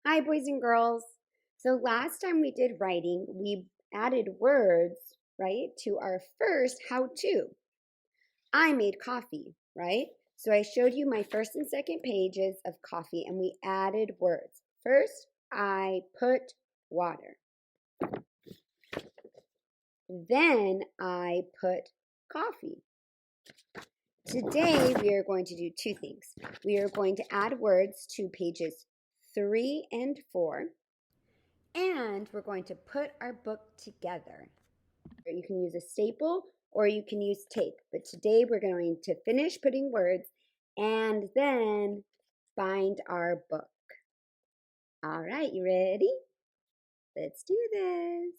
Hi, boys and girls. So last time we did writing, we added words, right, to our first how-to. I made coffee, right? So I showed you my first and second pages of coffee, and we added words. First, I put water. Then I put coffee. Today, we are going to do two things. We are going to add words to pages 3 and 4. And we're going to put our book together. You can use a staple or you can use tape. But today we're going to finish putting words and then bind our book. All right, you ready? Let's do this.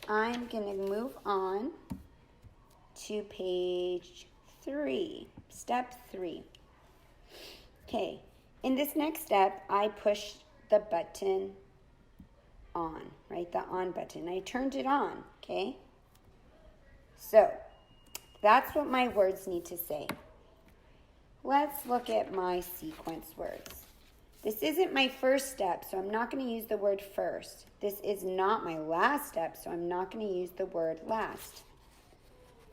I'm going to move on to page 3, step 3. Okay, in this next step, I push the button on, right? The on button. I turned it on, okay? So that's what my words need to say. Let's look at my sequence words. This isn't my first step, so I'm not going to use the word first. This is not my last step, so I'm not going to use the word last.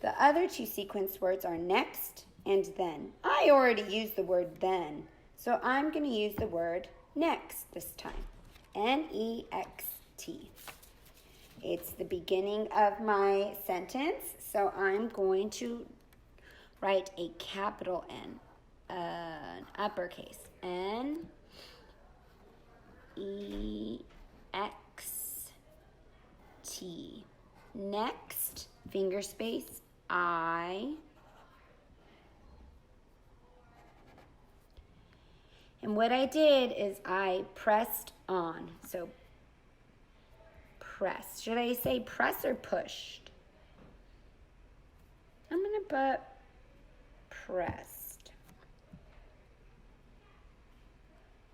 The other two sequence words are next and then. I already used the word then, so I'm going to use the word next this time. N-E-X-T. It's the beginning of my sentence, so I'm going to write a capital N, an uppercase, N-E-X-T. Next, finger space, I. And what I did is I pressed on, so press. Should I say press or pushed? I'm going to put pressed.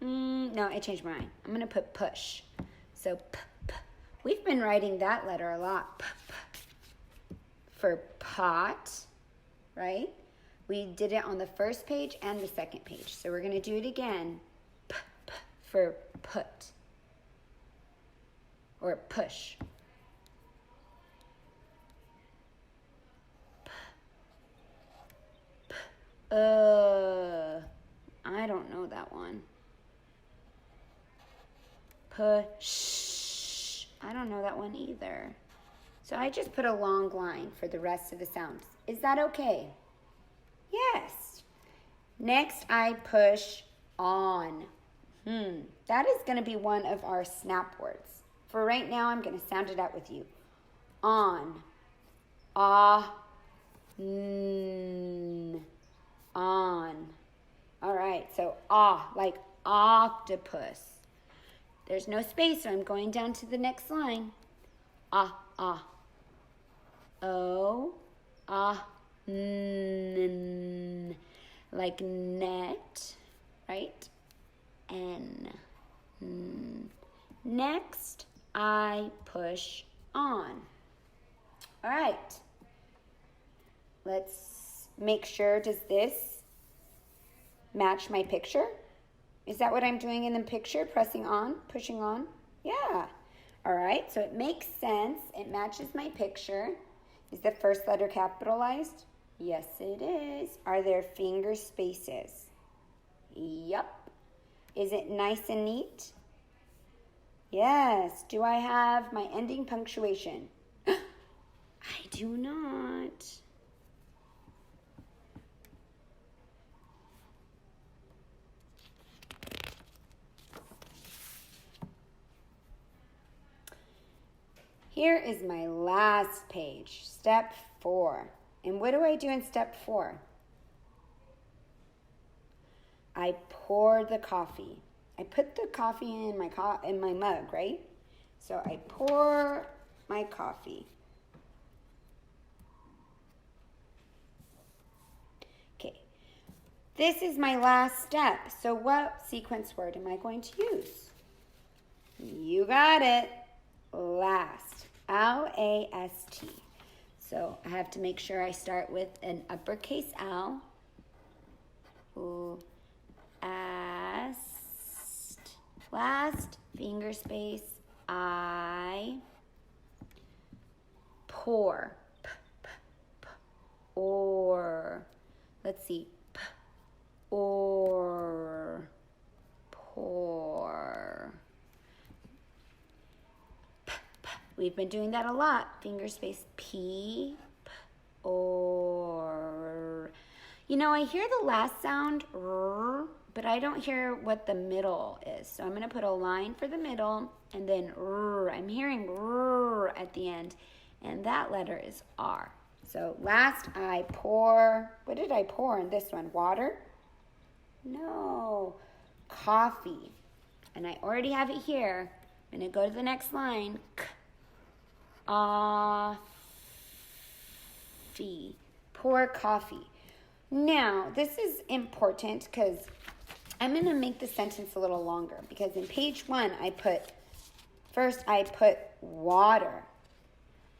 No, I changed my mind. I'm going to put push. So p. We've been writing that letter a lot. P. For pot, right? We did it on the first page and the second page. So we're going to do it again. P for put or push. I don't know that one. Push. I don't know that one either. So I just put a long line for the rest of the sounds. Is that okay? Yes. Next, I push on. That is going to be one of our snap words. For right now, I'm going to sound it out with you. On. Ah. On. All right, so like octopus. There's no space, so I'm going down to the next line. O, like net, right? N. Next, I push on. All right. Let's make sure, does this match my picture? Is that what I'm doing in the picture? Pressing on, pushing on? Yeah. All right, so it makes sense. It matches my picture. Is the first letter capitalized? Yes, it is. Are there finger spaces? Yup. Is it nice and neat? Yes. Do I have my ending punctuation? I do not. Here is my last page, step 4. And what do I do in step 4? I pour the coffee. I put the coffee in my mug, right? So I pour my coffee. Okay. This is my last step. So what sequence word am I going to use? You got it. Last. L-A-S-T. So I have to make sure I start with an uppercase L. Last. Last finger space, I pour. P, p, p, or. Let's see. P, or. Pour. P, p. We've been doing that a lot. Finger space, P, p, or. You know, I hear the last sound, r, but I don't hear what the middle is. So I'm going to put a line for the middle and then r. I'm hearing r at the end, and that letter is R. So last I pour, what did I pour in this one? Water? No, coffee. And I already have it here. I'm going to go to the next line. Coffee. Pour coffee. Now, this is important because I'm going to make the sentence a little longer because in page 1, I put water.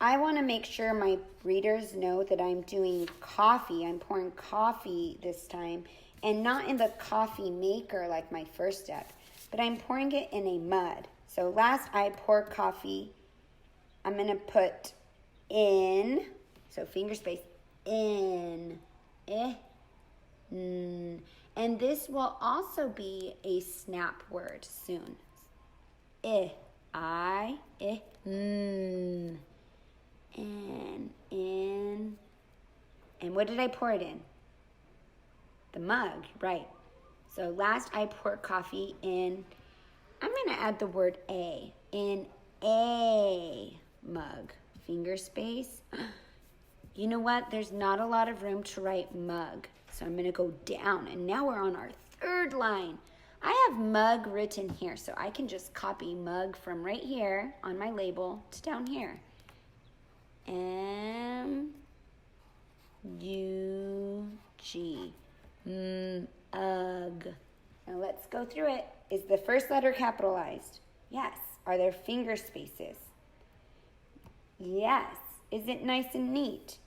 I want to make sure my readers know that I'm doing coffee. I'm pouring coffee this time and not in the coffee maker like my first step, but I'm pouring it in a mug. So last I pour coffee, I'm going to put in, so finger space, in. And this will also be a snap word soon. And, in. And what did I pour it in? The mug, right. So last I pour coffee in, I'm going to add the word a, in a mug. Finger space. You know what? There's not a lot of room to write mug. So I'm going to go down. And now we're on our third line. I have mug written here. So I can just copy mug from right here on my label to down here. M-U-G. Mug. Now let's go through it. Is the first letter capitalized? Yes. Are there finger spaces? Yes. Is it nice and neat?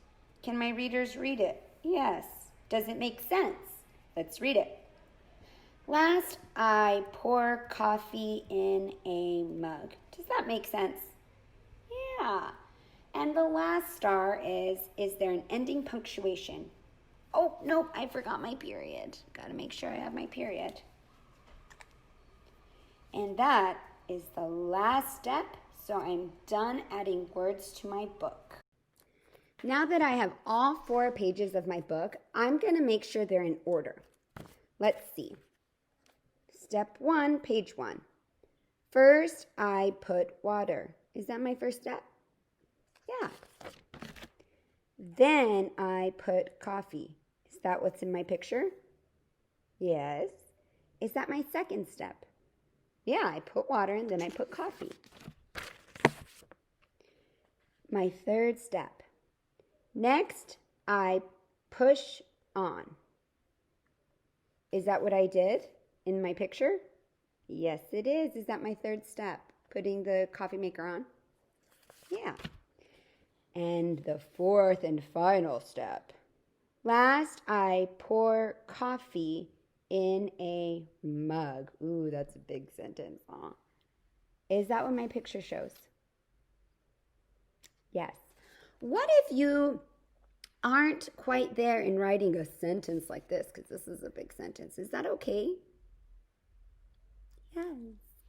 Can my readers read it? Yes. Does it make sense? Let's read it. Last, I pour coffee in a mug. Does that make sense? Yeah. And the last star is there an ending punctuation? Oh, nope, I forgot my period. Got to make sure I have my period. And that is the last step. So I'm done adding words to my book. Now that I have all 4 pages of my book, I'm going to make sure they're in order. Let's see. Step 1, page 1. First, I put water. Is that my first step? Yeah. Then I put coffee. Is that what's in my picture? Yes. Is that my second step? Yeah, I put water and then I put coffee. My third step. Next, I push on. Is that what I did in my picture? Yes, it is. Is that my third step? Putting the coffee maker on? Yeah. And the fourth and final step. Last, I pour coffee in a mug. Ooh, that's a big sentence, huh? Is that what my picture shows? Yes. What if you aren't quite there in writing a sentence like this, because this is a big sentence? Is that okay? Yes,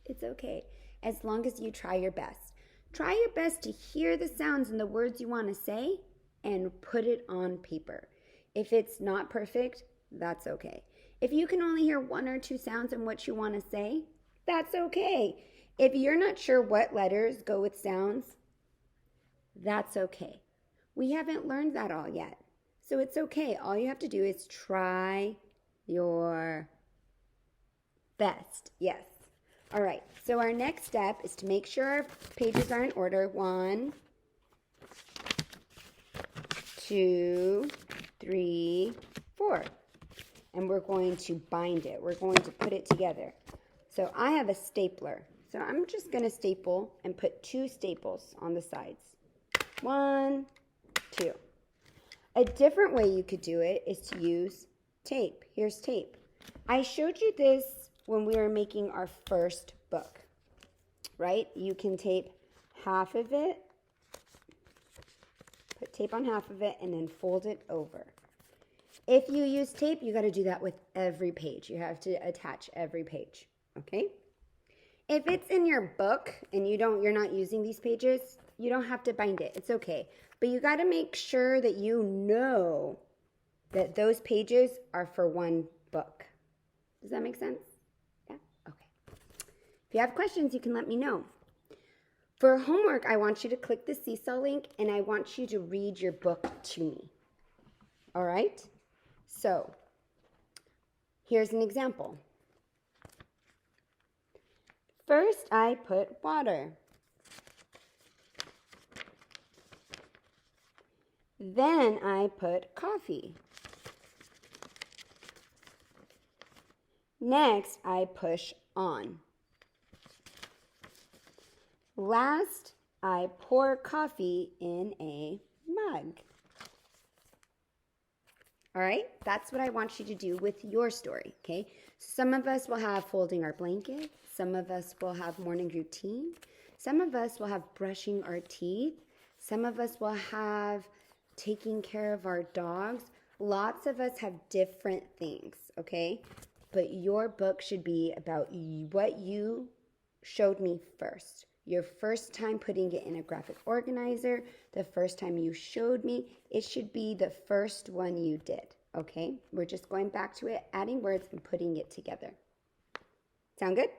it's okay, as long as you try your best. Try your best to hear the sounds and the words you want to say and put it on paper. If it's not perfect, that's okay. If you can only hear 1 or 2 sounds and what you want to say, that's okay. If you're not sure what letters go with sounds, that's okay. We haven't learned that all yet. So it's okay. All you have to do is try your best. Yes. All right. So our next step is to make sure our pages are in order. 1, 2, 3, 4. And we're going to bind it. We're going to put it together. So I have a stapler. So I'm just going to staple and put 2 staples on the sides. 1, 2. A different way you could do it is to use tape. Here's tape. I showed you this when we were making our first book, right? You can tape half of it, put tape on half of it, and then fold it over. If you use tape, you got to do that with every page. You have to attach every page, okay? If it's in your book and you're not using these pages, you don't have to bind it. It's okay. But you got to make sure that you know that those pages are for one book. Does that make sense? Yeah? Okay. If you have questions, you can let me know. For homework, I want you to click the Seesaw link and I want you to read your book to me. All right? So, here's an example. First, I put water. Then I put coffee. Next, I push on. Last, I pour coffee in a mug. All right, that's what I want you to do with your story, okay? Some of us will have folding our blanket. Some of us will have morning routine. Some of us will have brushing our teeth. Some of us will have taking care of our dogs. Lots of us have different things, okay? But your book should be about what you showed me first. Your first time putting it in a graphic organizer, the first time you showed me, it should be the first one you did, okay? We're just going back to it, adding words and putting it together. Sound good?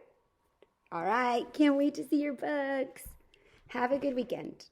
All right, can't wait to see your books. Have a good weekend.